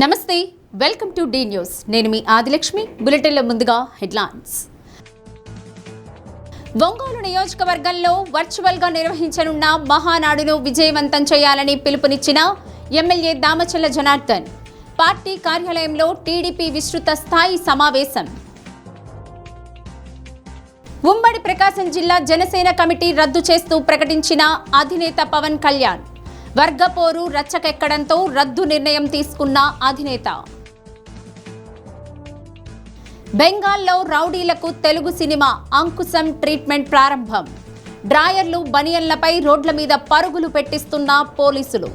నమస్తే, welcome to D news. నేను మీ ఆదిలక్ష్మి. బులెటిన్లో ముందుగా హెడ్లైన్స్. ఒంగోలు నియోజకవర్గంలో వర్చువల్గా నిర్వహించనున్న మహానాడును విజయవంతం చేయాలని పిలుపునిచ్చిన ఎమ్మెల్యే దామచల్ల జనార్దన్. పార్టీ కార్యాలయంలో టీడీపీ విస్తృత స్థాయి సమావేశం. ఉమ్మడి ప్రకాశం జిల్లా జనసేన కమిటీ రద్దు చేస్తూ ప్రకటించిన అధినేత పవన్ కళ్యాణ్. వర్గపోరు రచ్చకెక్కడంతో రద్దు నిర్ణయం తీసుకున్న అధినేత. బెంగాల్లో రౌడీలకు తెలుగు సినిమా అంకుశం ట్రీట్మెంట్ ప్రారంభం. డ్రాయర్లు, బనియన్లపై రోడ్ల మీద పరుగులు పెట్టిస్తున్న పోలీసులు.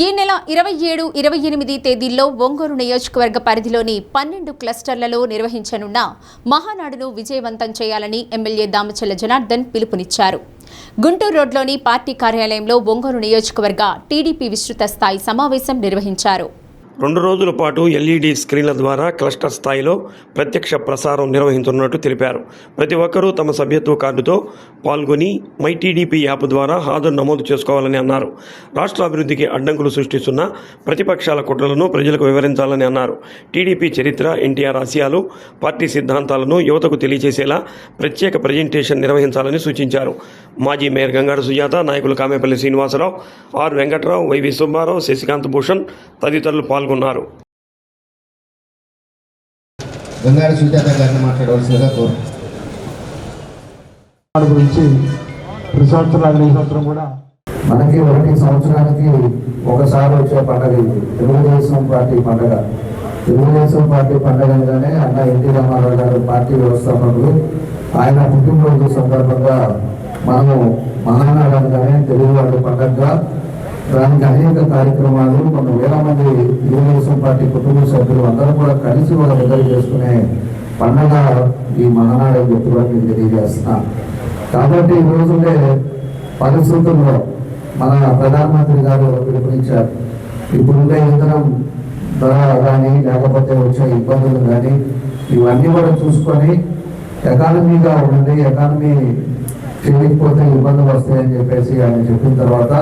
ఈ నెల 27, 28 తేదీల్లో ఒంగోలు నియోజకవర్గ పరిధిలోని 12 క్లస్టర్లలో నిర్వహించనున్న మహానాడును విజయవంతం చేయాలని ఎమ్మెల్యే దామచల్ల జనార్దన్ పిలుపునిచ్చారు. గుంటూరు రోడ్లోని పార్టీ కార్యాలయంలో ఒంగోలు నియోజకవర్గ టీడీపీ విస్తృత స్థాయి సమావేశం నిర్వహించారు. 2 రోజుల పాటు ఎల్ఈడి స్క్రీన్ల ద్వారా క్లస్టర్ స్థాయిలో ప్రత్యక్ష ప్రసారం నిర్వహించనున్నట్టు తెలిపారు. ప్రతి ఒక్కరూ తమ సభ్యత్వ కార్డుతో పాల్గొని మై టీడీపీ యాప్ ద్వారా హాజరు నమోదు చేసుకోవాలని అన్నారు. రాష్ట్ర అభివృద్ధికి అడ్డంకులు సృష్టిస్తున్న ప్రతిపక్షాల కుట్రలను ప్రజలకు వివరించాలని అన్నారు. టీడీపీ చరిత్ర, ఎన్టీఆర్ ఆశయాలు, పార్టీ సిద్ధాంతాలను యువతకు తెలియజేసేలా ప్రత్యేక ప్రజెంటేషన్ నిర్వహించాలని సూచించారు. మాజీ మేయర్ గంగాడ సుజాత, నాయకులు కామేపల్లి శ్రీనివాసరావు, ఆర్ వెంకట్రావు, వైవి సుబ్బారావు, శశికాంత్ భూషణ్ తదితరులు పాల్గొన్నారు. గంగాడ సుజాత గారిని మాట్లాడవలసిందిగా గురించి ప్రతి సంవత్సరం కూడా మనకి 1 సంవత్సరానికి ఒకసారి వచ్చే పండుగ ఇది తెలుగుదేశం పార్టీ పండుగ. తెలుగుదేశం పార్టీ పండుగ అనగానే అన్న ఎన్టీ రామారావు గారు పార్టీ వ్యవస్థాపకులు, ఆయన పుట్టినరోజు సందర్భంగా మనము మహానాడు అనగానే తెలుగు వాళ్ళ పండుగగా దానికి అనేక కార్యక్రమాలు, కొన్ని వేల మంది తెలుగుదేశం పార్టీ కుటుంబ సభ్యులు అందరూ కూడా కలిసి ఒక దగ్గర చేసుకునే పండుగ ఈ మహానాడు అని చెప్పి కూడా నేను తెలియజేస్తున్నా. కాబట్టి ఈ రోజులే పరిస్థితుల్లో మన ప్రధానమంత్రి గారు పిలుపునిచ్చారు. ఇప్పుడుండే ఇంధనం ధర కానీ, లేకపోతే వచ్చే ఇబ్బందులు కానీ, ఇవన్నీ కూడా చూసుకొని ఎకానమీగా ఉండండి, ఎకానమీ చేయకపోతే ఇబ్బందులు వస్తాయని చెప్పేసి ఆయన చెప్పిన తర్వాత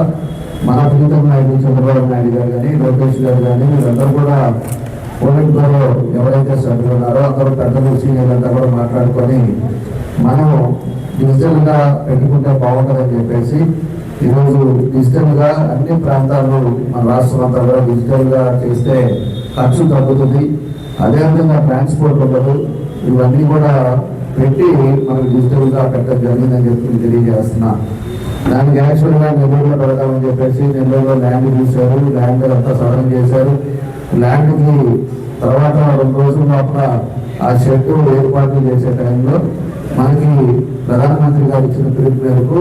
మన ప్రీతం నాయుడు, చంద్రబాబు నాయుడు గారు కానీ, లోకేష్ గారు కానీ, వీళ్ళందరూ కూడా పోలింగ్లో ఎవరైతే సభ్యులు ఉన్నారో అందరూ పెద్దలు, సీనియర్లంతా కూడా మాట్లాడుకొని మనం డిజిటల్గా పెట్టుకుంటే బాగుంటుందని చెప్పేసి ఈరోజు డిజిటల్గా అన్ని ప్రాంతాల్లో మన రాష్ట్రం అంతా కూడా డిజిటల్గా చేస్తే ఖర్చు తగ్గుతుంది, అదేవిధంగా ట్రాన్స్పోర్ట్ ఉండదు, ఇవన్నీ కూడా పెట్టి మనకు డిజిటల్గా పెట్టడం జరిగిందని చెప్పి తెలియజేస్తున్నా. దానికి యాక్చువల్గా నెల్లూరులో పెడతామని చెప్పేసి నెల్లూరులో ల్యాండ్ చూశారు, ల్యాండ్ అంతా సవరణ చేశారు. ల్యాండ్కి తర్వాత 2 రోజుల లోపల ఆ షెడ్ ఏర్పాట్లు చేసే టైంలో మనకి ప్రధానమంత్రి గారు ఇచ్చిన పిలుపు మేరకు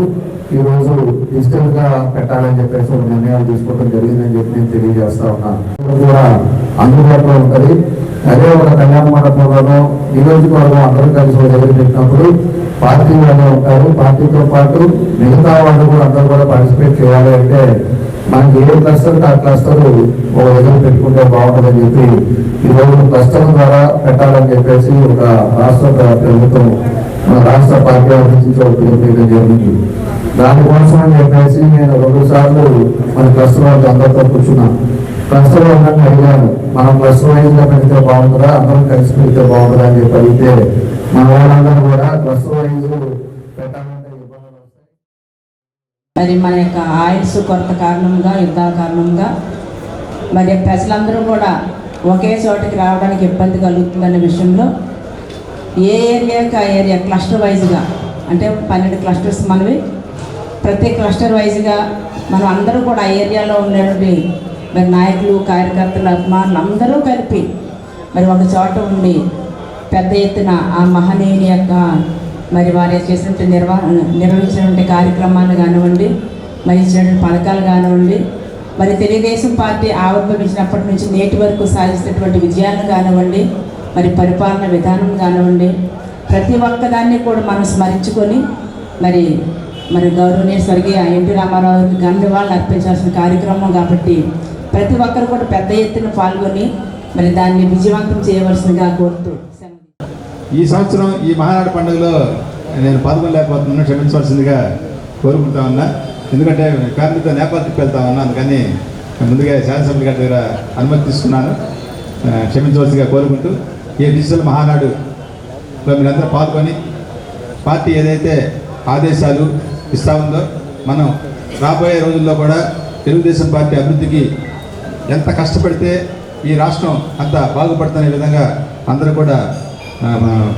ఈరోజు డిజిటల్గా పెట్టాలని చెప్పేసి ఒక నిర్ణయాలు తీసుకోవడం జరిగిందని చెప్పి నేను తెలియజేస్తా ఉన్నాను. కూడా అందుబాటులో ఉంటుంది. అదే ఒక కళ్యాణ మండపంలోనో నియోజకవర్గం అందరూ కలిసి ఒక దగ్గర పెట్టినప్పుడు పార్టీ వాళ్ళు ఉంటారు, పార్టీతో పాటు మిగతా వాళ్ళు కూడా అందరూ కూడా పార్టిసిపేట్ చేయాలి అంటే మనకి ఏ క్లస్టర్ ఆ క్లస్టర్ ఒక దగ్గర పెట్టుకుంటే బాగుంటుందని చెప్పి ఈరోజు క్లస్టర్ ద్వారా పెట్టాలని చెప్పేసి ఒక రాష్ట్ర ప్రభుత్వం, మన రాష్ట్ర పార్టీ ఆఫీస్ పిలుపునివ్వడం జరిగింది. దానికోసం అని చెప్పేసి నేను 2 సార్లు మన క్లస్టర్ వాళ్ళు అందరితో కూర్చున్నా. క్లస్టర్ వాళ్ళని అడిగాను, మనం క్లస్టర్ వైజ్గా పెడితే బాగుంటుందా, అందరం కలిసి పెడితే బాగుంటుందా అని చెప్పి అడిగితే మన వాళ్ళందరూ కూడా క్లస్టర్ వైజ్ పెట్టాలంటే ఇబ్బందులు వస్తాయి. మరి మన యొక్క ఆయుష్ కొరత కారణంగా, యుద్ధాల కారణంగా మరి ప్రజలందరూ కూడా ఒకే చోటికి రావడానికి ఇబ్బంది కలుగుతుందనే విషయంలో ఏ ఏరియాకి ఆ ఏరియా క్లస్టర్ వైజ్గా, అంటే 12 క్లస్టర్స్ మనవి, ప్రతి క్లస్టర్ వైజ్గా మనం అందరూ కూడా ఆ ఏరియాలో ఉండేటువంటి మరి నాయకులు, కార్యకర్తలు, అభిమానులు అందరూ కలిపి మరి ఒక చోట ఉండి పెద్ద ఎత్తున ఆ మహనీయుని యొక్క మరి వారు చేసినటువంటి నిర్వహించినటువంటి కార్యక్రమాలు కానివ్వండి, మరి ఇచ్చినటువంటి పథకాలు కానివ్వండి, మరి తెలుగుదేశం పార్టీ ఆవిర్భవించినప్పటి నుంచి నేటి వరకు సాధిస్తున్నటువంటి విజయాలను కానివ్వండి, మరి పరిపాలన విధానం కానివ్వండి, ప్రతి ఒక్కదాన్ని కూడా మనం స్మరించుకొని మరి గౌరవనీయ స్వర్గీయ ఎన్టీ రామారావుకి గంధవాళ్ళు అర్పించాల్సిన కార్యక్రమం కాబట్టి ప్రతి ఒక్కరు కూడా పెద్ద ఎత్తున పాల్గొని మరి దాన్ని విజయవంతం చేయవలసిందిగా కోరుతూ ఈ సంవత్సరం ఈ మహానాడు పండుగలో నేను పాల్గొనలేకపోతున్నాను, క్షమించవలసిందిగా కోరుకుంటా ఉన్నా. ఎందుకంటే ఫ్యామిలీతో నేపాల్ ట్రిప్ వెళ్తా ఉన్నా, అందుకని ముందుగా శాసనసభ్యుల గారి దగ్గర అనుమతి తీసుకున్నాను, క్షమించవలసిగా కోరుకుంటూ ఈ డిజిటల్ మహానాడులో మీరందరూ పాల్గొని పార్టీ ఏదైతే ఆదేశాలు ఇస్తా ఉందో మనం రాబోయే రోజుల్లో కూడా తెలుగుదేశం పార్టీ అభివృద్ధికి ఎంత కష్టపడితే ఈ రాష్ట్రం అంత బాగుపడుతున్న విధంగా అందరూ కూడా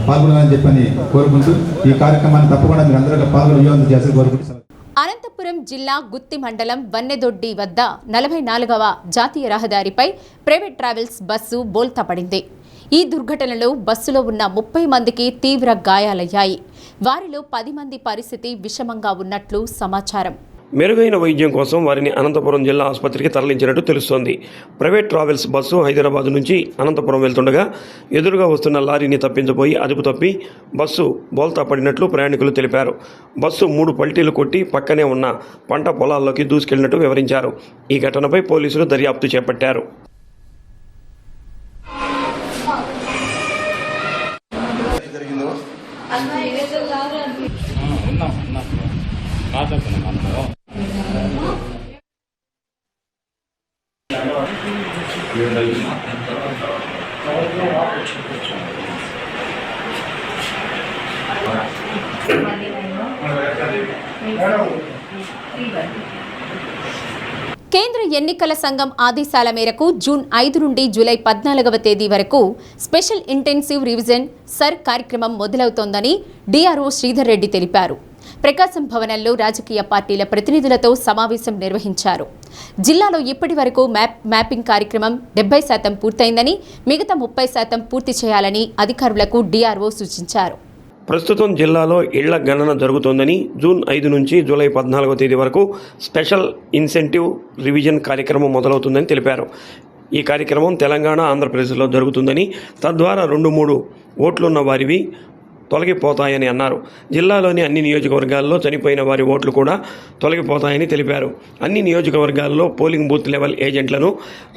పాల్గొనాలని చెప్పని కోరుకుంటూ ఈ కార్యక్రమాన్ని తప్పకుండా మీరు అందరూ పాల్గొని విజయవంతం చేయాలని కోరుకుంటున్నాను. అనంతపురం జిల్లా గుత్తి మండలం వన్నెదొడ్డి వద్ద 44వ జాతీయ రహదారిపై ప్రైవేట్ ట్రావెల్స్ బస్సు బోల్తా పడింది. ఈ దుర్ఘటనలో బస్సులో ఉన్న 30 మందికి తీవ్ర గాయాలయ్యాయి. వారిలో 10 మంది పరిస్థితి విషమంగా ఉన్నట్లు సమాచారం. మెరుగైన వైద్యం కోసం వారిని అనంతపురం జిల్లా ఆసుపత్రికి తరలించినట్టు తెలుస్తోంది. ప్రైవేట్ ట్రావెల్స్ బస్సు హైదరాబాద్ నుంచి అనంతపురం వెళ్తుండగా ఎదురుగా వస్తున్న లారీని తప్పించబోయి అదుపు తప్పి బస్సు బోల్తా పడినట్లు ప్రయాణికులు తెలిపారు. బస్సు 3 పల్టీలు కొట్టి పక్కనే ఉన్న పంట పొలాల్లోకి దూసుకెళ్లినట్టు వివరించారు. ఈ ఘటనపై పోలీసులు దర్యాప్తు చేపట్టారు. కేంద్ర ఎన్నికల సంఘం ఆదేశాల మేరకు జూన్ 5 నుండి జూలై 14వ తేదీ వరకు స్పెషల్ ఇంటెన్సివ్ రివిజన్ సర్ కార్యక్రమం మొదలవుతోందని డిఆర్ఓ శ్రీధర్ రెడ్డి తెలిపారు. ప్రకాశం భవనంలో రాజకీయ పార్టీల ప్రతినిధులతో సమావేశం నిర్వహించారు. జిల్లాలో ఇప్పటి వరకు మ్యాపింగ్ కార్యక్రమం 70% పూర్తయిందని, మిగతా 30% పూర్తి చేయాలని అధికారులకు డిఆర్ఓ సూచించారు. ప్రస్తుతం జిల్లాలో ఇళ్ల గణన జరుగుతోందని, జూన్ 5 నుంచి జూలై 14వ తేదీ వరకు స్పెషల్ ఇన్సెంటివ్ రివిజన్ కార్యక్రమం మొదలవుతుందని తెలిపారు. ఈ కార్యక్రమం తెలంగాణ, ఆంధ్రప్రదేశ్లో జరుగుతుందని, తద్వారా 2-3 ఓట్లున్న వారివి తొలగిపోతాయని అన్నారు. జిల్లాలోని అన్ని నియోజకవర్గాల్లో చనిపోయిన వారి ఓట్లు కూడా తొలగిపోతాయని తెలిపారు. అన్ని నియోజకవర్గాల్లో పోలింగ్ బూత్ లెవెల్ ఏజెంట్లను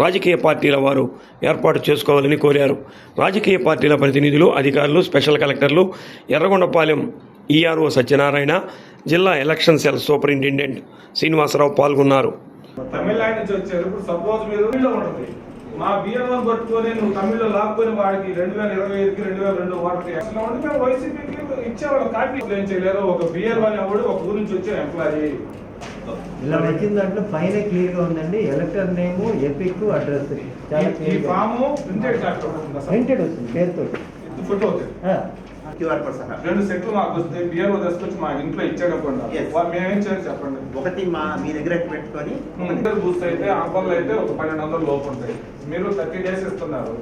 రాజకీయ పార్టీల వారు ఏర్పాటు చేసుకోవాలని కోరారు. రాజకీయ పార్టీల ప్రతినిధులు, అధికారులు, స్పెషల్ కలెక్టర్లు, ఎర్రగొండపాలెం ఈఆర్ఓ సత్యనారాయణ, జిల్లా ఎలక్షన్ సెల్ సూపరింటెండెంట్ శ్రీనివాసరావు పాల్గొన్నారు. తమిళనాడు నుంచి వచ్చారు. ఇప్పుడు సపోజ్ మీరు ఉంటుంది, మా బియ్యం పట్టుకొని నువ్వు తమిళ్లో లాక్కొని వాడికి 2025కి 2002 వాటికి మేము వైసీపీకి ఇచ్చేవాళ్ళం. కాపీ ఏం చేయలేరు. ఒక బియ్యం అని ఎవడు ఒక ఊరు నుంచి వచ్చే ఎంప్లాయీ ఇలా వచ్చిన దాంట్లో పైన క్లియర్ గా ఉందండి. ఎలక్టర్ నేమ్, ఎపిక్, అడ్రస్ ఈ ఫామ్ ప్రింటెడ్ వస్తుంది పేరుతో, ఫోటో అవుతుంది. 2 సెట్లు మాకు వస్తే బియ్యం తీసుకొచ్చి మా ఇంట్లో ఇచ్చాడకుండా మేమేం చేయాలి చెప్పండి. ఒకటి మీ దగ్గర పెట్టుకొని బూత్ అయితే అంబల్లో అయితే ఒక 1200 లోపు ఉంటాయి. మీరు 30 days ఇస్తున్నారు.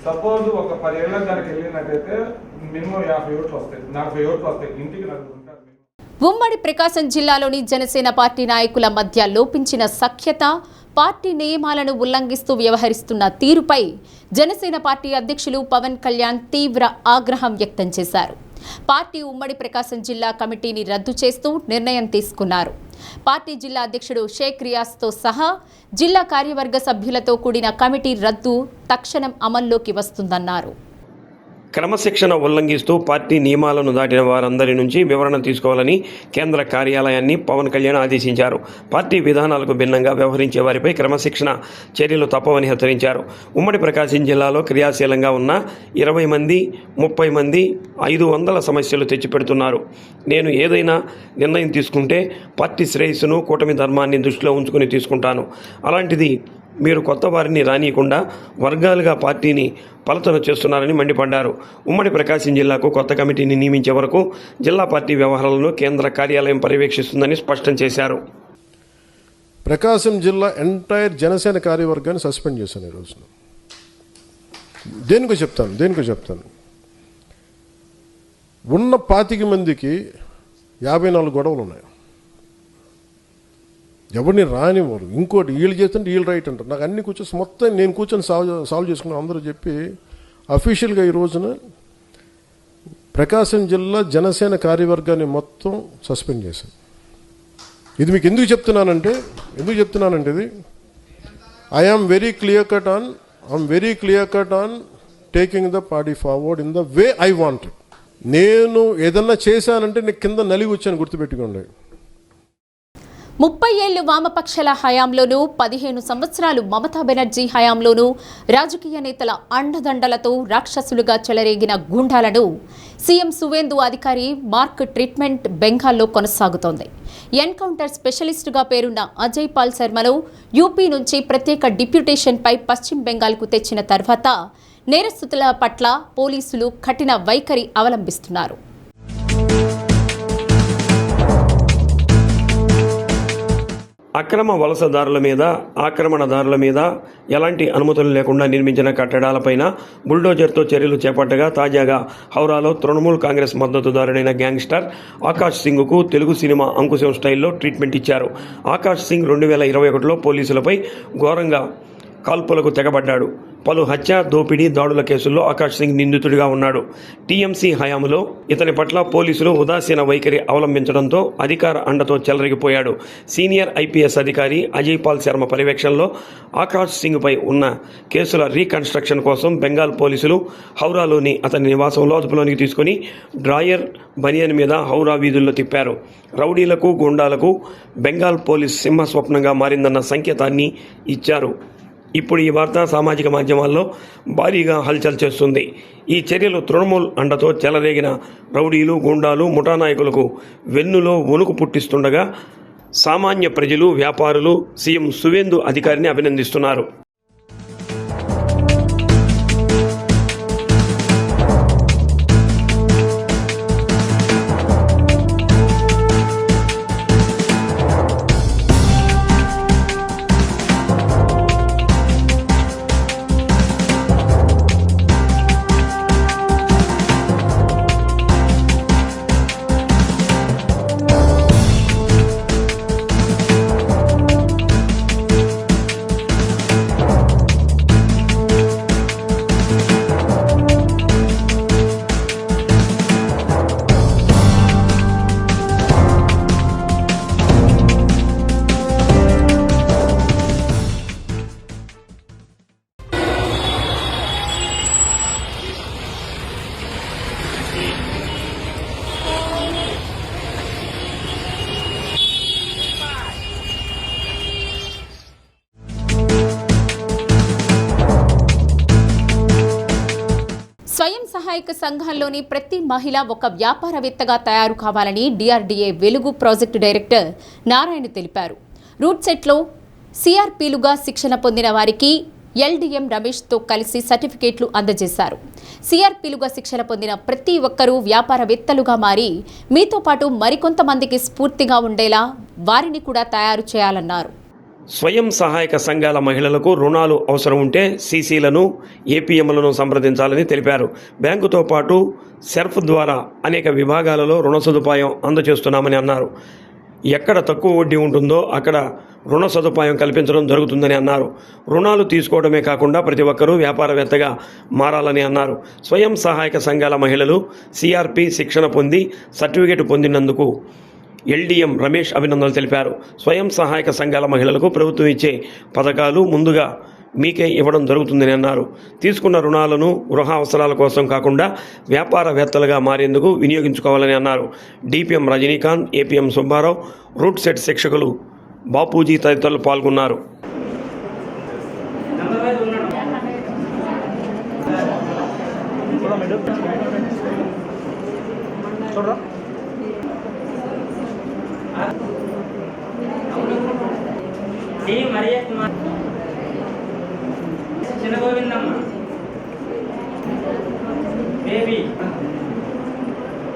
సపోజ్ ఒక 10 ఏళ్ళ దానికి వెళ్ళినట్టయితే మినిమం 50 ఓట్లు వస్తాయి, 40 ఓట్లు వస్తాయి. ఇంటికి 4 ఉంటారు. ఉమ్మడి ప్రకాశం జిల్లాలోని జనసేన పార్టీ నాయకుల మధ్య లోపించిన సఖ్యత, పార్టీ నియమాలను ఉల్లంఘిస్తూ వ్యవహరిస్తున్న తీరుపై జనసేన పార్టీ అధ్యక్షులు పవన్ కళ్యాణ్ తీవ్ర ఆగ్రహం వ్యక్తం చేశారు. పార్టీ ఉమ్మడి ప్రకాశం జిల్లా కమిటీని రద్దు చేస్తూ నిర్ణయం తీసుకున్నారు. పార్టీ జిల్లా అధ్యక్షుడు షేక్ రియాజ్తో సహా జిల్లా కార్యవర్గ సభ్యులతో కూడిన కమిటీ రద్దు తక్షణం అమల్లోకి వస్తుందన్నారు. క్రమశిక్షణ ఉల్లంఘిస్తూ పార్టీ నియమాలను దాటిన వారందరి నుంచి వివరణ తీసుకోవాలని కేంద్ర కార్యాలయాన్ని పవన్ కళ్యాణ్ ఆదేశించారు. పార్టీ విధానాలకు భిన్నంగా వ్యవహరించే వారిపై క్రమశిక్షణ చర్యలు తప్పవని హెచ్చరించారు. ఉమ్మడి ప్రకాశం జిల్లాలో క్రియాశీలంగా ఉన్న 20 మంది, 30 మంది 500 సమస్యలు తెచ్చిపెడుతున్నారు. నేను ఏదైనా నిర్ణయం తీసుకుంటే పార్టీ శ్రేయస్సును, కూటమి ధర్మాన్ని దృష్టిలో ఉంచుకుని తీసుకుంటాను. అలాంటిది మీరు కొత్త వారిని రానియకుండా వర్గాలుగా పార్టీని పలచన చేస్తున్నారని మండిపడ్డారు. ఉమ్మడి ప్రకాశం జిల్లాకు కొత్త కమిటీని నియమించే వరకు జిల్లా పార్టీ వ్యవహారాలను కేంద్ర కార్యాలయం పర్యవేక్షిస్తుందని స్పష్టం చేశారు. ప్రకాశం జిల్లా ఎంటైర్ జనసేన కార్యవర్గాన్ని సస్పెండ్ చేశాను ఈ రోజున. దేనికో చెప్తాను. ఉన్న 25 మందికి 54 గొడవలు ఉన్నాయి. ఎవరిని రానివ్వరు. ఇంకోటి వీళ్ళు చేస్తుంటే వీళ్ళు రైట్ అంటారు. నాకు అన్ని కూర్చొని మొత్తం నేను కూర్చొని సాల్వ్ చేసుకున్నాను అందరూ చెప్పి అఫీషియల్గా ఈ రోజున ప్రకాశం జిల్లా జనసేన కార్యవర్గాన్ని మొత్తం సస్పెండ్ చేశాను. ఇది మీకు ఎందుకు చెప్తున్నానంటే ఇది I'm very clear cut on taking the party forward in the way I want. నేను ఏదన్నా చేశానంటే నేను కింద నలిగి వచ్చాను, గుర్తుపెట్టుకోండి. 30 ఏళ్లు వామపక్షాల హయాంలోనూ 15 సంవత్సరాలు మమతా బెనర్జీ హయాంలోనూ రాజకీయ నేతల అండదండలతో రాక్షసులుగా చెలరేగిన గూండాలను సీఎం సువేందు అధికారి మార్క్ ట్రీట్మెంట్ బెంగాల్లో కొనసాగుతోంది. ఎన్కౌంటర్ స్పెషలిస్టుగా పేరున్న అజయ్ పాల్ శర్మను యూపీ నుంచి ప్రత్యేక డిప్యూటేషన్పై పశ్చిమ బెంగాల్కు తెచ్చిన తర్వాత నేరస్తుల పట్ల పోలీసులు కఠిన వైఖరి అవలంబిస్తున్నారు. అక్రమ వలసదారుల మీద, ఆక్రమణదారుల మీద ఎలాంటి అనుమతులు లేకుండా నిర్మించిన కట్టడాలపైన బుల్డోజర్తో చర్యలు చేపట్టగా తాజాగా హౌరాలో తృణమూల్ కాంగ్రెస్ మద్దతుదారుడైన గ్యాంగ్స్టర్ ఆకాష్ సింగ్కు తెలుగు సినిమా అంకుశం స్టైల్లో ట్రీట్మెంట్ ఇచ్చారు. ఆకాష్ సింగ్ 2021లో పోలీసులపై ఘోరంగా కాల్పులకు తెగబడ్డాడు. పలు హత్య, దోపిడీ, దాడుల కేసుల్లో ఆకాష్ సింగ్ నిందితుడిగా ఉన్నాడు. టీఎంసీ హయాంలో ఇతని పట్ల పోలీసులు ఉదాసీన వైఖరి అవలంబించడంతో అధికార అండతో చెలరిగిపోయాడు. సీనియర్ ఐపీఎస్ అధికారి అజయ్ పాల్ శర్మ పర్యవేక్షణలో ఆకాష్ సింగ్పై ఉన్న కేసుల రీకన్స్ట్రక్షన్ కోసం బెంగాల్ పోలీసులు హౌరాలోని అతని నివాసంలో అదుపులోనికి తీసుకుని డ్రాయర్, బనియన్ మీద హౌరా వీధుల్లో తిప్పారు. రౌడీలకు, గుండాలకు బెంగాల్ పోలీస్ సింహస్వప్నంగా మారిందన్న సంకేతాన్ని ఇచ్చారు. ఇప్పుడు ఈ వార్త సామాజిక మాధ్యమాల్లో భారీగా హల్చల్ చేస్తుంది. ఈ చర్యలు తృణమూల్ అండతో చెలరేగిన రౌడీలు, గుండాలు, ముఠా నాయకులకు వెన్నులో వణుకు పుట్టిస్తుండగా సామాన్య ప్రజలు, వ్యాపారులు సీఎం సువేందు అధికారిని అభినందిస్తున్నారు. స్వయం సహాయక సంఘాల్లోని ప్రతి మహిళ ఒక వ్యాపారవేత్తగా తయారు కావాలని డిఆర్డీఏ వెలుగు ప్రాజెక్టు డైరెక్టర్ నారాయణ తెలిపారు. రూట్ సెట్లో సిఆర్పీలుగా శిక్షణ పొందిన వారికి ఎల్డీఎం రమేష్తో కలిసి సర్టిఫికేట్లు అందజేశారు. సిఆర్పీలుగా శిక్షణ పొందిన ప్రతి ఒక్కరూ వ్యాపారవేత్తలుగా మారి మీతో పాటు మరికొంతమందికి స్ఫూర్తిగా ఉండేలా వారిని కూడా తయారు చేయాలన్నారు. స్వయం సహాయక సంఘాల మహిళలకు రుణాలు అవసరం ఉంటే సీసీలను, ఏపీఎంలను సంప్రదించాలని తెలిపారు. బ్యాంకుతో పాటు సెర్ఫ్ ద్వారా అనేక విభాగాలలో రుణ సదుపాయం అందజేస్తున్నామని అన్నారు. ఎక్కడ తక్కువ వడ్డీ ఉంటుందో అక్కడ రుణ సదుపాయం కల్పించడం జరుగుతుందని అన్నారు. రుణాలు తీసుకోవడమే కాకుండా ప్రతి ఒక్కరూ వ్యాపారవేత్తగా మారాలని అన్నారు. స్వయం సహాయక సంఘాల మహిళలు సిఆర్పి శిక్షణ పొంది సర్టిఫికేట్ పొందినందుకు ఎల్డీఎం రమేష్ అభినందనలు తెలిపారు. స్వయం సహాయక సంఘాల మహిళలకు ప్రభుత్వం ఇచ్చే పథకాలు ముందుగా మీకే ఇవ్వడం జరుగుతుందని అన్నారు. తీసుకున్న రుణాలను గృహ అవసరాల కోసం కాకుండా వ్యాపారవేత్తలుగా మారేందుకు వినియోగించుకోవాలని అన్నారు. డిపిఎం రజనీకాంత్, ఏపీఎం సుబ్బారావు, రూట్ సెట్ శిక్షకులు బాపూజీ తదితరులు పాల్గొన్నారు. చిన్నగోవిందమ్మ బేబీ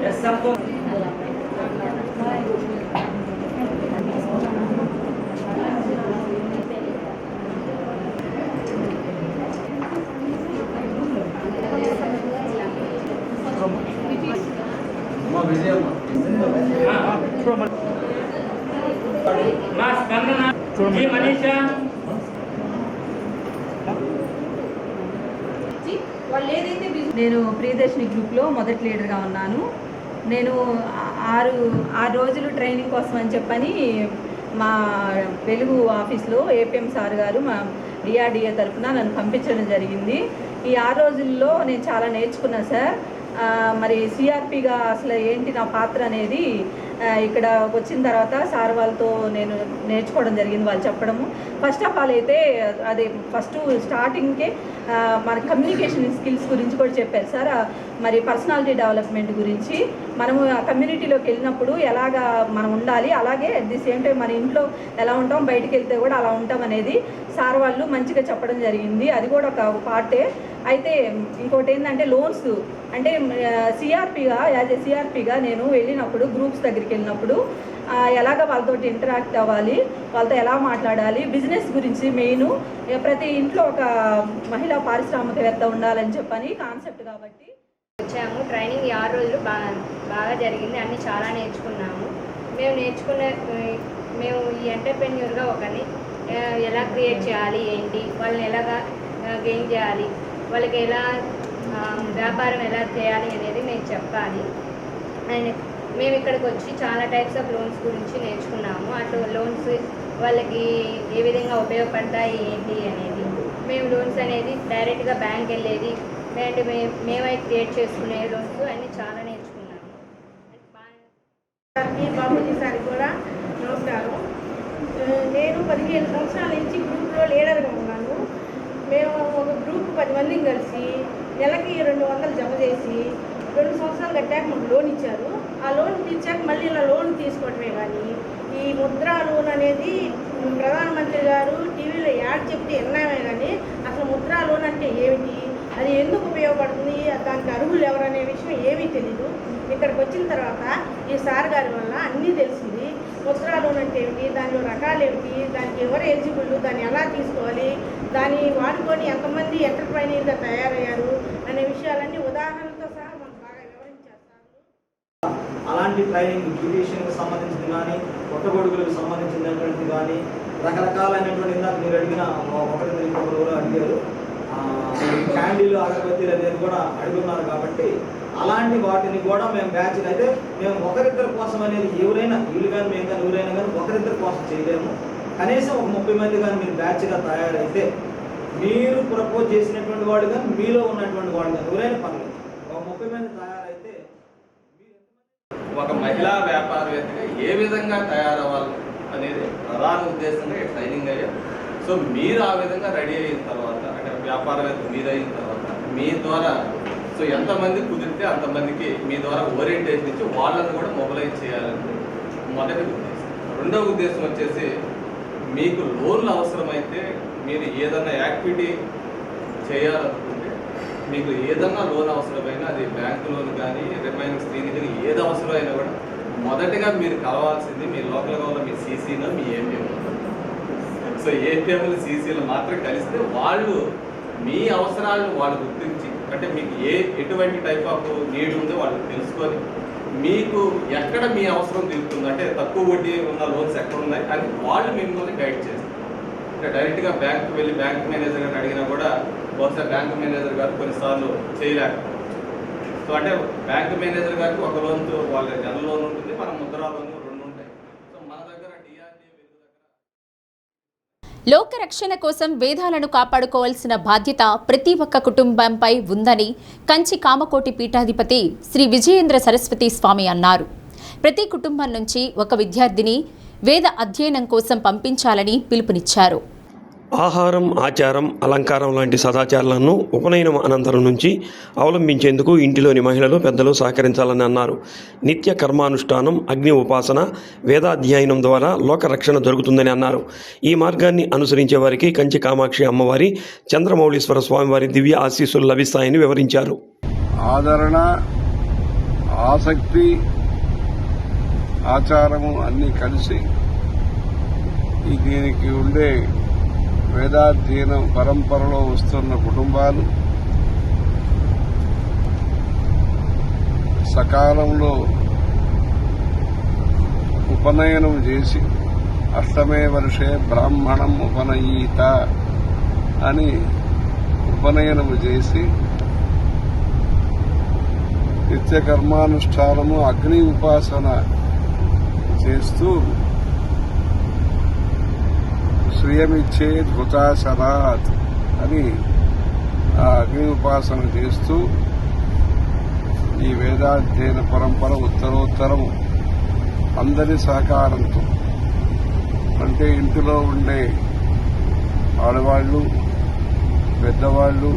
ఎస్ అప్ మా స్పందన ఈ మనీషా నేను ప్రియదర్శిని గ్రూప్లో మొదటి లీడర్గా ఉన్నాను. నేను ఆరు రోజులు ట్రైనింగ్ కోసం అని చెప్పని మా వెలుగు ఆఫీస్లో ఏపీఎం సార్ గారు మా డిఆర్డీఏ తరఫున నన్ను పంపించడం జరిగింది. ఈ 6 రోజుల్లో నేను చాలా నేర్చుకున్నాను సార్. మరి సిఆర్పిగా అసలు ఏంటి నా పాత్ర అనేది ఇక్కడ వచ్చిన తర్వాత సార్ వాళ్ళతో నేను నేర్చుకోవడం జరిగింది. వాళ్ళు చెప్పడము ఫస్ట్ ఆఫ్ ఆల్ అయితే అది ఫస్ట్ స్టార్టింగ్కే మన కమ్యూనికేషన్ స్కిల్స్ గురించి కూడా చెప్పారు సార్. మరి పర్సనాలిటీ డెవలప్మెంట్ గురించి మనము ఆ కమ్యూనిటీలోకి వెళ్ళినప్పుడు ఎలాగా మనం ఉండాలి, అలాగే అట్ ది సేమ్ టైం మన ఇంట్లో ఎలా ఉంటాం, బయటికి వెళ్తే కూడా అలా ఉంటాం అనేది సార్ వాళ్ళు మంచిగా చెప్పడం జరిగింది. అది కూడా ఒక పార్టే. అయితే ఇంకోటి ఏంటంటే లోన్స్ అంటే సిఆర్పిగా యాజ్ ఏ సిఆర్పిగా నేను వెళ్ళినప్పుడు గ్రూప్స్ దగ్గరికి వెళ్ళినప్పుడు ఎలాగ వాళ్ళతో ఇంటరాక్ట్ అవ్వాలి, వాళ్ళతో ఎలా మాట్లాడాలి, బిజినెస్ గురించి మెయిన్ ప్రతి ఇంట్లో ఒక మహిళా పారిశ్రామికవేత్త ఉండాలని చెప్పని కాన్సెప్ట్ కాబట్టి వచ్చాము. ట్రైనింగ్ 6 రోజులు బాగా జరిగింది. అన్నీ చాలా నేర్చుకున్నాము. మేము ఈ ఎంటర్ప్రెన్యూర్గా ఒకరిని ఎలా క్రియేట్ చేయాలి, ఏంటి వాళ్ళని ఎలాగా గెయిన్ చేయాలి, వాళ్ళకి ఎలా వ్యాపారం ఎలా చేయాలి అనేది నేను చెప్పాలి. అండ్ మేము ఇక్కడికి వచ్చి చాలా టైప్స్ ఆఫ్ లోన్స్ గురించి నేర్చుకున్నాము. అట్లా లోన్స్ వాళ్ళకి ఏ విధంగా ఉపయోగపడతాయి ఏంటి అనేది. మేము లోన్స్ అనేది డైరెక్ట్గా బ్యాంక్ వెళ్ళేది అండ్ మేమై క్రియేట్ చేసుకునే లోన్స్ అన్నీ చాలా నేర్చుకున్నాము. బాబుజీ సార్ కూడా నమస్కారం. నేను 15 సంవత్సరాల నుంచి గ్రూప్లో లీడర్గా ఉన్నాను. మేము ఒక గ్రూప్ 10 మందిని కలిసి నెలకి 200 జమ చేసి 2 సంవత్సరాలు కట్టాక మాకు లోన్ ఇచ్చారు. ఆ లోన్ తీర్చాక మళ్ళీ ఇలా లోన్ తీసుకోవటమే. కానీ ఈ ముద్రా లోన్ అనేది ప్రధానమంత్రి గారు టీవీలో యాడ్ చెప్తే విన్నామే, కానీ అసలు ముద్రా లోన్ అంటే ఏమిటి, అది ఎందుకు ఉపయోగపడుతుంది, దానికి అర్హులు ఎవరనే విషయం ఏమీ తెలీదు. ఇక్కడికి వచ్చిన తర్వాత ఈ సార్ గారి వల్ల అన్నీ తెలిసింది. ముద్రా లోన్ అంటే ఏమిటి, దానిలో రకాలు ఏమిటి, దానికి ఎవరు ఎలిజిబుల్, దాన్ని ఎలా తీసుకోవాలి, దాన్ని వాడుకొని ఎంతమంది ఎంటర్ప్రైనర్గా తయారయ్యారు అనే విషయాలన్నీ ఉదాహరణలతో సహా మనకు బాగా వివరించారు. అలాంటి ట్రైనింగ్ బ్యూటీషియన్కి సంబంధించింది కానీ, కొట్టగొడుగులకు సంబంధించినటువంటి కానీ రకరకాలైనటువంటి ఇందాక మీరు అడిగిన ఒకరు అడిగారు, క్యాండిల్ అగరబత్తీలు అనేది కూడా అడుగున్నారు. కాబట్టి అలాంటి వాటిని కూడా మేము బ్యాచ్ అయితే మేము ఒకరిద్దరి కోసం అనేది ఎవరైనా వీళ్ళు కానీ మేము కానీ ఎవరైనా కానీ ఒకరిద్దరి కోసం చేయలేము. కనీసం ఒక 30 మంది కానీ మీరు బ్యాచ్గా తయారైతే మీరు ప్రపోజ్ చేసినటువంటి వాడు కానీ మీలో ఉన్నటువంటి వాడు కానీ ఎవరైనా పర్లేదు ఒక 30 మంది తయారైతే ఒక మహిళా వ్యాపారవేత్తగా ఏ విధంగా తయారవ్వాలి అనేది ప్రధాన ఉద్దేశంగా ట్రైనింగ్ అయ్యాం. సో మీరు ఆ విధంగా రెడీ అయిన తర్వాత అంటే వ్యాపారవేత్త మీరు అయిన తర్వాత మీ ద్వారా సో ఎంతమంది కుదిరితే అంతమందికి మీ ద్వారా ఓరియంటేషన్ ఇచ్చి వాళ్ళని కూడా మొబిలైజ్ చేయాలని మొదటి ఉద్దేశం. రెండవ ఉద్దేశం వచ్చేసి మీకు లోన్లు అవసరమైతే మీరు ఏదైనా యాక్టివిటీ చేయాలనుకుంటే మీకు ఏదన్నా లోన్ అవసరమైనా అది బ్యాంకు లోన్ కానీ రిమైనింగ్ స్త్రీని కానీ ఏది అవసరమైనా కూడా మొదటిగా మీరు కలవాల్సింది మీ లోకల్గా ఉన్న మీ సీసీలో మీ ఏపీఎం. సో ఏపీఎంలు సీసీలు మాత్రం కలిస్తే వాళ్ళు మీ అవసరాలను వాళ్ళు గుర్తించి అంటే మీకు ఎటువంటి టైప్ ఆఫ్ నీడ్ ఉందో వాళ్ళు తెలుసుకొని మీకు ఎక్కడ మీ అవసరం తీరుతుంది అంటే తక్కువ వడ్డీ ఉన్న లోన్స్ ఎక్కడ ఉన్నాయి అని వాళ్ళు మిమ్మల్ని గైడ్ చేస్తారు. అంటే డైరెక్ట్గా బ్యాంకుకి వెళ్ళి బ్యాంక్ మేనేజర్ గారిని అడిగినా కూడా బహుశా బ్యాంక్ మేనేజర్ గారు కొన్నిసార్లు చేయలేకపోవచ్చు. సో అంటే బ్యాంక్ మేనేజర్ గారికి ఒక లోన్తో వాళ్ళ నెల లోన్ ఉంటుంది, మన ముద్రా లోన్ 2 ఉంటాయి. సో మన దగ్గర లోకరక్షణ కోసం వేదాలను కాపాడుకోవాల్సిన బాధ్యత ప్రతి ఒక్క కుటుంబంపై ఉందని కంచి కామకోటి పీఠాధిపతి శ్రీ విజయేంద్ర సరస్వతి స్వామి అన్నారు. ప్రతి కుటుంబం నుంచి ఒక విద్యార్థిని వేద అధ్యయనం కోసం పంపించాలని పిలుపునిచ్చారు. ఆహారం, ఆచారం, అలంకారం లాంటి సదాచారాలను ఉపనయనం అనంతరం నుంచి అవలంబించేందుకు ఇంటిలోని మహిళలు, పెద్దలు సహకరించాలని అన్నారు. నిత్య కర్మానుష్ఠానం, అగ్ని ఉపాసన, వేదాధ్యయనం ద్వారా లోకరక్షణ జరుగుతుందని అన్నారు. ఈ మార్గాన్ని అనుసరించే వారికి కంచి కామాక్షి అమ్మవారి, చంద్రమౌళీశ్వర స్వామివారి దివ్య ఆశీస్సులు లభిస్తాయని వివరించారు. ఆదరణ, ఆసక్తి, ఆచారము అన్నీ కలిసి దీనికి ఉండే వేదాధ్యయనం పరంపరలో వస్తున్న కుటుంబాలు సకాలంలో ఉపనయనం చేసి అష్టమే వర్షే బ్రాహ్మణం ఉపనయీత అని ఉపనయనము చేసి నిత్య కర్మానుష్ఠానము, అగ్ని ఉపాసన చేస్తూ శ్రియమిచ్చే ధృతాసనాత్ అని ఆ అగ్ని ఉపాసన చేస్తూ ఈ వేదాధ్యయన పరంపర ఉత్తరోత్తరం అందరి సహకారంతో, అంటే ఇంటిలో ఉండే ఆడవాళ్ళు, పెద్దవాళ్ళు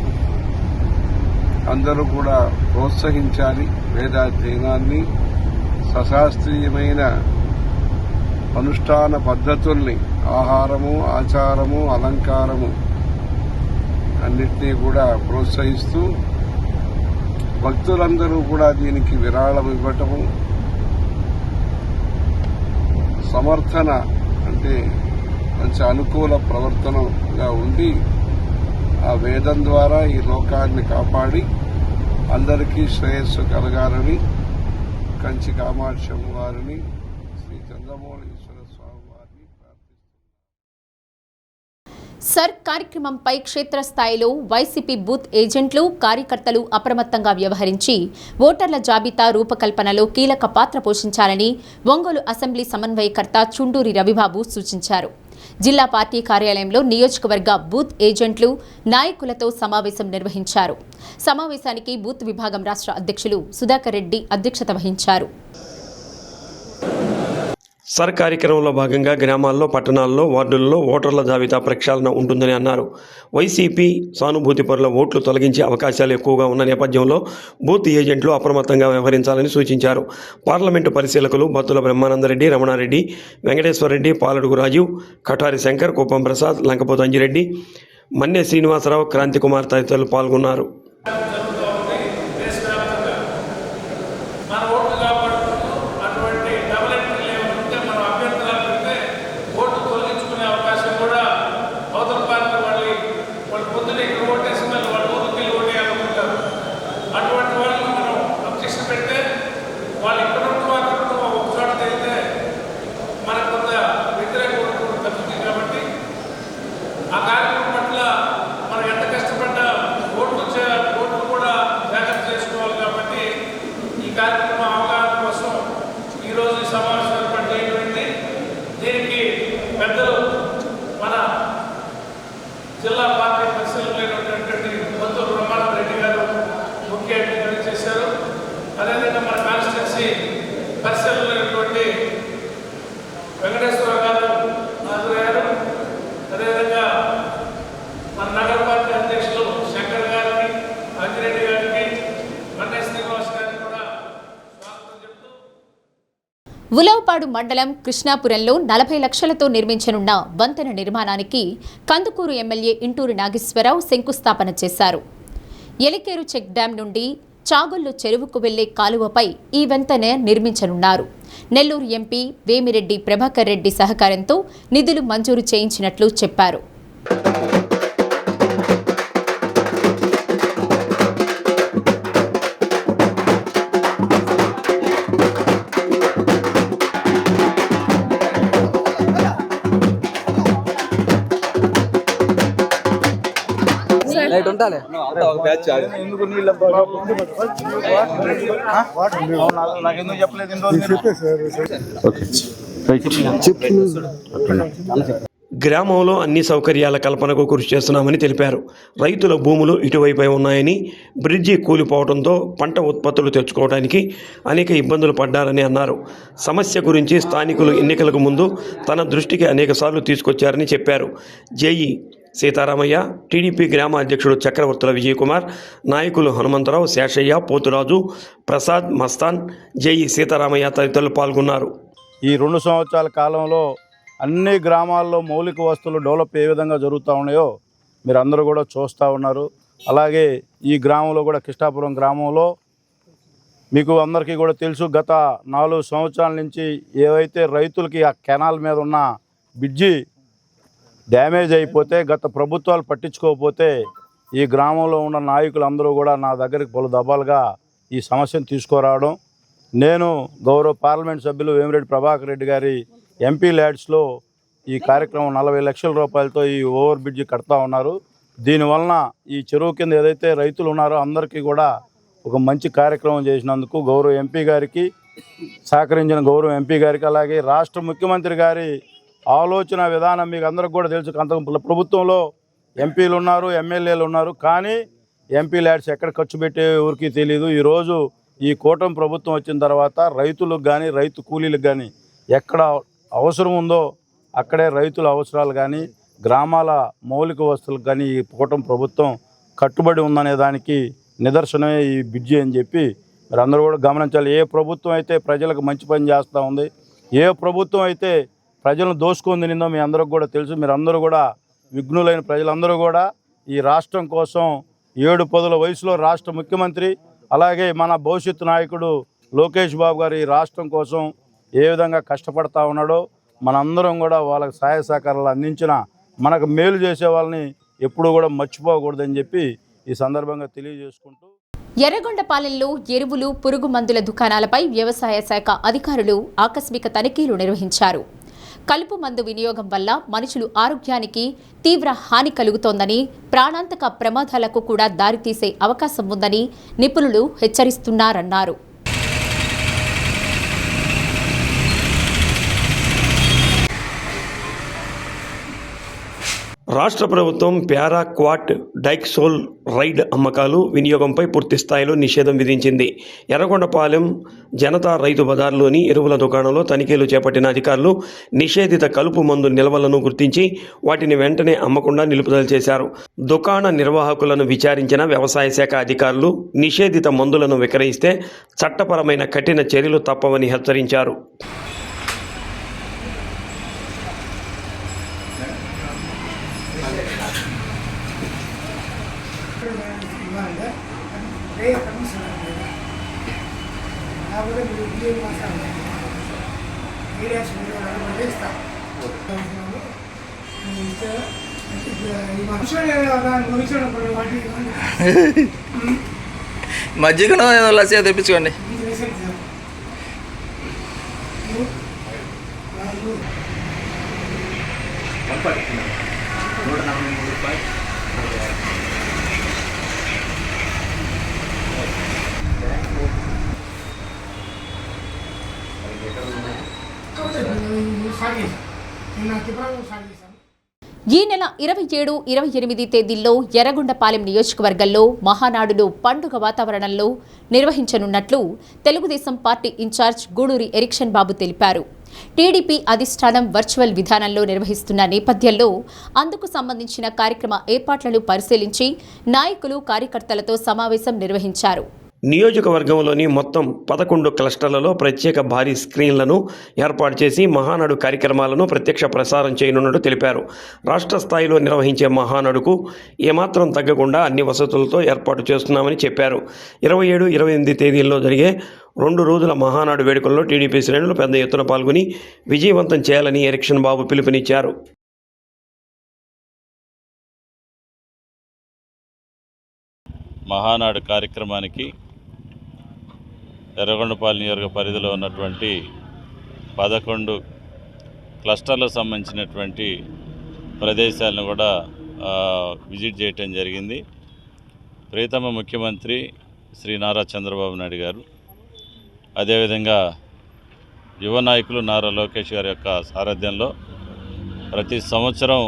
అందరూ కూడా ప్రోత్సహించాలి. వేదాధ్యయనాన్ని, సశాస్త్రీయమైన అనుష్ఠాన పద్ధతుల్ని, ఆహారము, ఆచారము, అలంకారము అన్నిటినీ కూడా ప్రోత్సహిస్తూ భక్తులందరూ కూడా దీనికి విరాళం ఇవ్వటము, సమర్థన అంటే మంచి అనుకూల ప్రవర్తనగా ఉండి ఆ వేదం ద్వారా ఈ లోకాన్ని కాపాడి అందరికీ శ్రేయస్సు కలగాలని కంచి కామాక్షమ్మ వారిని, శ్రీ చంద్రమౌళీశ్వర స్వామి వారిని సర్ కార్యక్రమంపై క్షేత్రస్థాయిలో వైసీపీ బూత్ ఏజెంట్లు, కార్యకర్తలు అప్రమత్తంగా వ్యవహరించి ఓటర్ల జాబితా రూపకల్పనలో కీలక పాత్ర పోషించాలని ఒంగోలు అసెంబ్లీ సమన్వయకర్త చుండూరి రవిబాబు సూచించారు. జిల్లా పార్టీ కార్యాలయంలో నియోజకవర్గ బూత్ ఏజెంట్లు, నాయకులతో సమావేశం నిర్వహించారు. సమావేశానికి బూత్ విభాగం రాష్ట్ర అధ్యక్షులు సుధాకర్ రెడ్డి అధ్యక్షత వహించారు. సర్ కార్యక్రమంలో భాగంగా గ్రామాల్లో, పట్టణాల్లో, వార్డుల్లో ఓటర్ల జాబితా ప్రక్షాళన ఉంటుందని అన్నారు. వైసీపీ సానుభూతి పరుల ఓట్లు తొలగించే అవకాశాలు ఎక్కువగా ఉన్న నేపథ్యంలో బూత్ ఏజెంట్లు అప్రమత్తంగా వ్యవహరించాలని సూచించారు. పార్లమెంటు పరిశీలకులు బత్తుల బ్రహ్మానందరెడ్డి, రమణారెడ్డి, వెంకటేశ్వరరెడ్డి, పాలడుగు రాజీవ్, కఠారి శంకర్, కుప్పం ప్రసాద్, లంకపోతు అంజిరెడ్డి, మన్నే శ్రీనివాసరావు, క్రాంతికుమార్ తదితరులు పాల్గొన్నారు. జిల్లా పార్టీ పరిశీలకులైనటువంటి బత్తుల బ్రహ్మానందరెడ్డి గారు ముఖ్య అతిథిగా చేశారు. అదేవిధంగా మన కాన్స్టిట్యున్సీ పరిశీలకులైనటువంటి వెంకటేశ్వర గారు హాజరయ్యారు. అదేవిధంగా మన నగర పార్టీ అధ్యక్షులు శంకర్ గారికి, అంజిరెడ్డి గారికి, మన్నే శ్రీనివాస్ గారికి కూడా స్వాగతం చెప్తూ ఉలవపాడు మండలం కృష్ణాపురంలో 40 లక్షలతో నిర్మించనున్న వంతెన నిర్మాణానికి కందుకూరు ఎమ్మెల్యే ఇంటూరి నాగేశ్వరరావు శంకుస్థాపన చేశారు. ఎలికేరు చెక్ డ్యాం నుండి చాగొల్లు చెరువుకు వెళ్లే కాలువపై ఈ వంతెన నిర్మించనున్నారు. నెల్లూరు ఎంపీ వేమిరెడ్డి ప్రభాకర్ రెడ్డి సహకారంతో నిధులు మంజూరు చేయించినట్లు చెప్పారు. గ్రామంలో అన్ని సౌకర్యాల కల్పనకు కృషి చేస్తున్నామని తెలిపారు. రైతుల భూములు ఇటువైపే ఉన్నాయని, బ్రిడ్జి కూలిపోవడంతో పంట ఉత్పత్తులు తెచ్చుకోవడానికి అనేక ఇబ్బందులు పడ్డారని అన్నారు. సమస్య గురించి స్థానికులు ఎన్నికలకు ముందు తన దృష్టికి అనేకసార్లు తీసుకొచ్చారని చెప్పారు. జేఈ సీతారామయ్య, టీడీపీ గ్రామ అధ్యక్షుడు చక్రవర్తుల విజయకుమార్, నాయకులు హనుమంతరావు, శేషయ్య, పోతురాజు, ప్రసాద్, మస్తాన్, జేఈ సీతారామయ్య తదితరులు పాల్గొన్నారు. ఈ 2 సంవత్సరాల కాలంలో అన్ని గ్రామాల్లో మౌలిక వస్తువులు డెవలప్ ఏ విధంగా జరుగుతూ ఉన్నాయో మీరు అందరూ కూడా చూస్తూ ఉన్నారు. అలాగే ఈ గ్రామంలో కూడా, కృష్ణాపురం గ్రామంలో మీకు అందరికీ కూడా తెలుసు, గత 4 సంవత్సరాల నుంచి ఏవైతే రైతులకి ఆ కెనాల్ మీద ఉన్న బ్రిడ్జి డ్యామేజ్ అయిపోతే, గత ప్రభుత్వాలు పట్టించుకోకపోతే ఈ గ్రామంలో ఉన్న నాయకులందరూ కూడా నా దగ్గరికి పలు దఫాలుగా ఈ సమస్యను తీసుకురావడం, నేను గౌరవ పార్లమెంట్ సభ్యులు వేమిరెడ్డి ప్రభాకర్ రెడ్డి గారి ఎంపీ ల్యాడ్స్లో ఈ కార్యక్రమం 40 లక్షల రూపాయలతో ఈ ఓవర్ బ్రిడ్జి కడతా ఉన్నారు. దీనివలన ఈ చెరువు కింద ఏదైతే రైతులు ఉన్నారో అందరికీ కూడా ఒక మంచి కార్యక్రమం చేసినందుకు గౌరవ ఎంపీ గారికి, సహకరించిన గౌరవ ఎంపీ గారికి, అలాగే రాష్ట్ర ముఖ్యమంత్రి గారి ఆలోచన విధానం మీకు అందరికి కూడా తెలుసు. అంత ప్రభుత్వంలో ఎంపీలు ఉన్నారు, ఎమ్మెల్యేలు ఉన్నారు, కానీ ఎంపీ ల్యాడ్స్ ఎక్కడ ఖర్చు పెట్టే ఊరికి తెలియదు. ఈరోజు ఈ కూటమి ప్రభుత్వం వచ్చిన తర్వాత రైతులకు కానీ రైతు కూలీలకు కానీ ఎక్కడ అవసరం ఉందో అక్కడే రైతుల అవసరాలు కానీ గ్రామాల మౌలిక వస్తువులకు కానీ ఈ కూటమి ప్రభుత్వం కట్టుబడి ఉందనే దానికి నిదర్శనమే ఈ బ్రిడ్జి అని చెప్పి మరి అందరూ కూడా గమనించాలి. ఏ ప్రభుత్వం అయితే ప్రజలకు మంచి పని చేస్తూ ఉంది, ఏ ప్రభుత్వం అయితే ప్రజలను దోసుకొని తినిందో మీ అందరికి కూడా తెలుసు. మీరు అందరూ కూడా విఘ్నులైన ప్రజలందరూ కూడా ఈ రాష్ట్రం కోసం 7-10 వయసులో రాష్ట్ర ముఖ్యమంత్రి, అలాగే మన భవిష్యత్తు నాయకుడు లోకేష్ బాబు గారు ఈ రాష్ట్రం కోసం ఏ విధంగా కష్టపడతా ఉన్నాడో మనందరం కూడా వాళ్ళకి సహాయ సహకారాలు అందించిన మనకు మేలు చేసే వాళ్ళని ఎప్పుడూ కూడా మర్చిపోకూడదని చెప్పి ఈ సందర్భంగా తెలియజేసుకుంటూ, ఎర్రగొండపాలెంలో ఎరువులు, పురుగు మందుల దుకాణాలపై వ్యవసాయ శాఖ అధికారులు ఆకస్మిక తనిఖీలు నిర్వహించారు. కలుపు మందు వినియోగం వల్ల మనుషులు ఆరోగ్యానికి తీవ్ర హాని కలుగుతోందని, ప్రాణాంతక ప్రమాదాలకు కూడా దారితీసే అవకాశం ఉందని నిపుణులు హెచ్చరిస్తున్నారన్నారు. రాష్ట్ర ప్రభుత్వం ప్యారా క్వాట్ డైక్సోల్ రైడ్ అమ్మకాలు వినియోగంపై పూర్తి స్థాయిలో నిషేధం విధించింది. ఎర్రగొండపాలెం జనతా రైతు బజార్లోని ఎరువుల దుకాణంలో తనిఖీలు చేపట్టిన అధికారులు నిషేధిత కలుపు మందు నిల్వలను గుర్తించి వాటిని వెంటనే అమ్మకుండా నిలుపుదల చేశారు. దుకాణ నిర్వాహకులను విచారించిన వ్యవసాయ శాఖ అధికారులు నిషేధిత మందులను విక్రయిస్తే చట్టపరమైన కఠిన చర్యలు తప్పవని హెచ్చరించారు. మజ్జిగను లస్సీ తెప్పించుకోండి. ఈ నెల 27, 28 తేదీల్లో ఎర్రగొండపాలెం నియోజకవర్గంలో మహానాడును పండుగ వాతావరణంలో నిర్వహించనున్నట్లు తెలుగుదేశం పార్టీ ఇన్ఛార్జ్ గూడూరి ఎరిక్షన్ బాబు తెలిపారు. టీడీపీ అధిష్టానం వర్చువల్ విధానంలో నిర్వహిస్తున్న నేపథ్యంలో అందుకు సంబంధించిన కార్యక్రమ ఏర్పాట్లను పరిశీలించి నాయకులు, కార్యకర్తలతో సమావేశం నిర్వహించారు. నియోజకవర్గంలోని మొత్తం 11 క్లస్టర్లలో ప్రత్యేక భారీ స్క్రీన్లను ఏర్పాటు చేసి మహానాడు కార్యక్రమాలను ప్రత్యక్ష ప్రసారం చేయనున్నట్టు తెలిపారు. రాష్ట్ర స్థాయిలో నిర్వహించే మహానాడుకు ఏమాత్రం తగ్గకుండా అన్ని వసతులతో ఏర్పాటు చేస్తున్నామని చెప్పారు. 27, 28 తేదీల్లో జరిగే 2 రోజుల మహానాడు వేడుకల్లో టీడీపీ శ్రేణులు పెద్ద ఎత్తున పాల్గొని విజయవంతం చేయాలని ఎరిక్షన్ బాబు పిలుపునిచ్చారు. మహానాడు కార్యక్రమానికి ఎర్రగొండపాలెం నియోజకవర్గ పరిధిలో ఉన్నటువంటి 11 క్లస్టర్లకు సంబంధించినటువంటి ప్రదేశాలను కూడా విజిట్ చేయటం జరిగింది. ప్రియతమ ముఖ్యమంత్రి శ్రీ నారా చంద్రబాబు నాయుడు గారు, అదేవిధంగా యువ నాయకులు నారా లోకేష్ గారి యొక్క సారథ్యంలో ప్రతి సంవత్సరం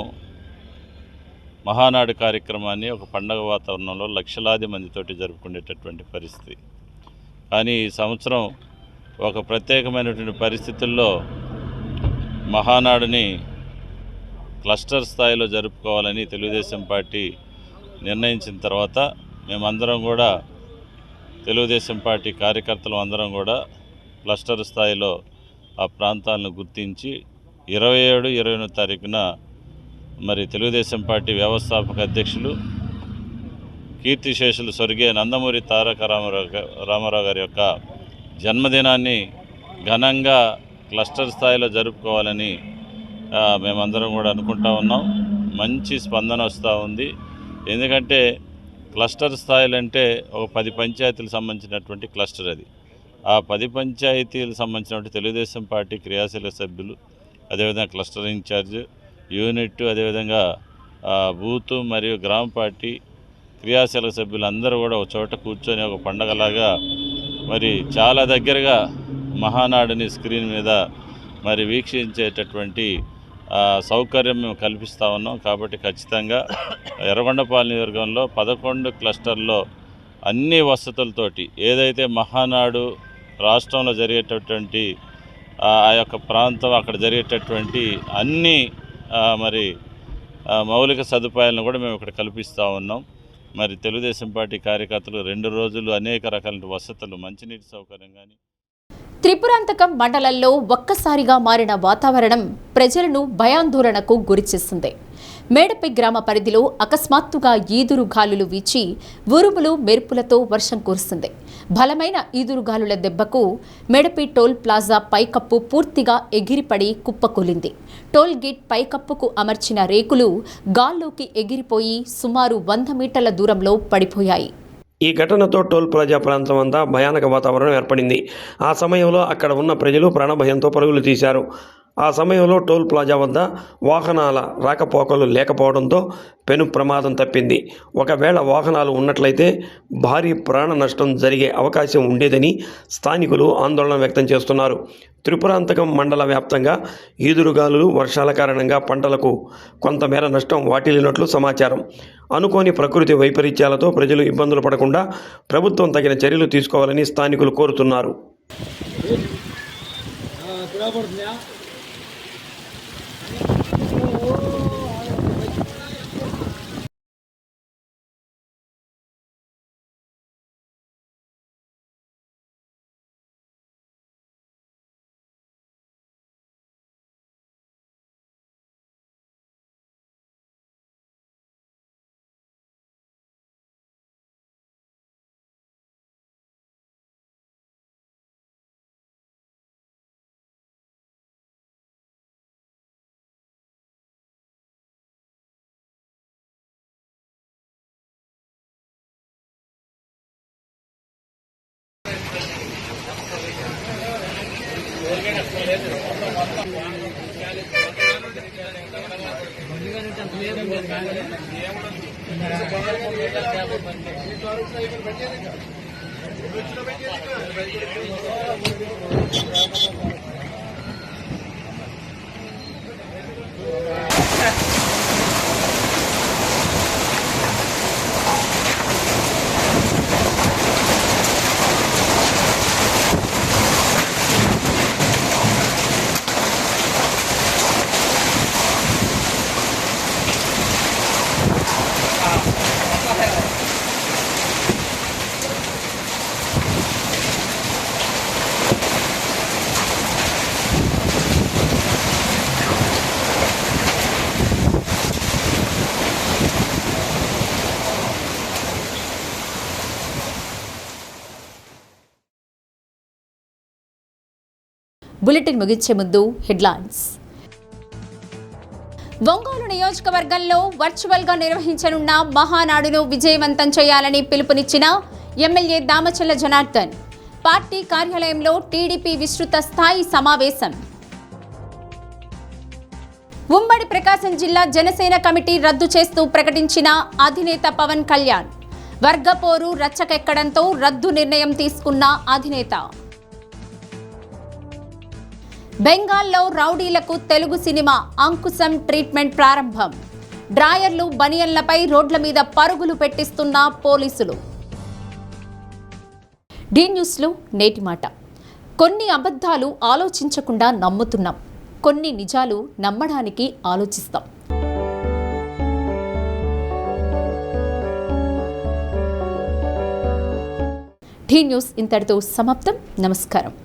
మహానాడు కార్యక్రమాన్ని ఒక పండగ వాతావరణంలో లక్షలాది మందితోటి జరుపుకునేటటువంటి పరిస్థితి. కానీ ఈ సంవత్సరం ఒక ప్రత్యేకమైనటువంటి పరిస్థితుల్లో మహానాడుని క్లస్టర్ స్థాయిలో జరుపుకోవాలని తెలుగుదేశం పార్టీ నిర్ణయించిన తర్వాత మేమందరం కూడా, తెలుగుదేశం పార్టీ కార్యకర్తలు అందరం కూడా క్లస్టర్ స్థాయిలో ఆ ప్రాంతాలను గుర్తించి 27, 28 తారీఖున మరి తెలుగుదేశం పార్టీ వ్యవస్థాపక అధ్యక్షులు కీర్తిశేషులు స్వర్గీయ నందమూరి తారక రామారావు గారి యొక్క జన్మదినాన్ని ఘనంగా క్లస్టర్ స్థాయిలో జరుపుకోవాలని మేమందరం కూడా అనుకుంటా ఉన్నాం. మంచి స్పందన వస్తూ ఉంది. ఎందుకంటే క్లస్టర్ స్థాయిలు అంటే ఒక 10 పంచాయతీలకు సంబంధించినటువంటి క్లస్టర్ అది. ఆ 10 పంచాయతీలకు సంబంధించినటువంటి తెలుగుదేశం పార్టీ క్రియాశీలక సభ్యులు, అదేవిధంగా క్లస్టర్ ఇన్ఛార్జ్, యూనిట్, అదేవిధంగా బూత్ మరియు గ్రామ పార్టీ క్రియాశీలక సభ్యులందరూ కూడా ఒక చోట కూర్చొని ఒక పండగలాగా మరి చాలా దగ్గరగా మహానాడుని స్క్రీన్ మీద మరి వీక్షించేటటువంటి సౌకర్యం మేము కల్పిస్తూ ఉన్నాం. కాబట్టి ఖచ్చితంగా ఎర్రగొండపాలెం నియోజకవర్గంలో 11 క్లస్టర్లో అన్ని వసతులతోటి ఏదైతే మహానాడు రాష్ట్రంలో జరిగేటటువంటి ఆ యొక్క ప్రాంతం అక్కడ జరిగేటటువంటి అన్ని మరి మౌలిక సదుపాయాలను కూడా మేము ఇక్కడ కల్పిస్తూ ఉన్నాం. మరి తెలుగుదేశం పార్టీ కార్యకర్తలు 2 రోజులు అనేక రకాల వసతులు, మంచినీటి సౌకర్యం కానీ. త్రిపురాంతకం మండలంలో ఒక్కసారిగా మారిన వాతావరణం ప్రజలను భయాందోళనకు గురిచేస్తుంది. మేడపై గ్రామ పరిధిలో అకస్మాత్తుగా ఈదురుగాలులు వీచి ఉరుములు మెరుపులతో వర్షం కురుస్తుంది. బలమైన ఈదురుగాలుల దెబ్బకు మేడపై టోల్ ప్లాజా పైకప్పు పూర్తిగా ఎగిరిపడి కుప్పకూలింది. టోల్ గేట్ పైకప్పుకు అమర్చిన రేకులు గాల్లోకి ఎగిరిపోయి సుమారు 100 మీటర్ల దూరంలో పడిపోయాయి. ఈ ఘటనతో టోల్ ప్లాజా ప్రాంతం అంతా భయానక వాతావరణం ఏర్పడింది. ఆ సమయంలో అక్కడ ఉన్న ప్రజలు ప్రాణభయంతో పరుగులు తీశారు. ఆ సమయంలో టోల్ ప్లాజా వద్ద వాహనాల రాకపోకలు లేకపోవడంతో పెను ప్రమాదం తప్పింది. ఒకవేళ వాహనాలు ఉన్నట్లయితే భారీ ప్రాణ నష్టం జరిగే అవకాశం ఉండేదని స్థానికులు ఆందోళన వ్యక్తం చేస్తున్నారు. త్రిపురాంతకం మండల వ్యాప్తంగా ఈదురుగాలులు, వర్షాల కారణంగా పంటలకు కొంతమేర నష్టం వాటిల్లినట్లు సమాచారం. అనుకోని ప్రకృతి వైపరీత్యాలతో ప్రజలు ఇబ్బందులు పడకుండా ప్రభుత్వం తగిన చర్యలు తీసుకోవాలని స్థానికులు కోరుతున్నారు. బులెటిన్ ముగించే ముందు హెడ్లైన్స్. ఒంగోలు నియోజకవర్గంలో వర్చువల్గా నిర్వహించనున్న మహానాడును విజయవంతం చేయాలని పిలుపునిచ్చిన ఎమ్మెల్యే దామచల్ల జనార్దన్. పార్టీ కార్యాలయంలో టీడీపీ విస్తృత స్థాయి సమావేశం. ఉమ్మడి ప్రకాశం జిల్లా జనసేన కమిటీ రద్దు చేస్తూ ప్రకటించిన అధినేత పవన్ కళ్యాణ్. వర్గపోరు రచ్చకెక్కడంతో రద్దు నిర్ణయం తీసుకున్న అధినేత. బెంగాల్లో రౌడీలకు తెలుగు సినిమా అంకుశం ట్రీట్మెంట్ ప్రారంభం. డ్రాయర్లు, బనియన్లపై రోడ్ల మీద పరుగులు పెట్టిస్తున్న పోలీసులు. డి న్యూస్లో నేటి మాట. కొన్ని అబద్ధాలు ఆలోచించకుండా నమ్ముతున్నాం, కొన్ని నిజాలు నమ్మడానికి ఆలోచిస్తాం. డి న్యూస్ ఇంతటితో సమాప్తం. నమస్కారం.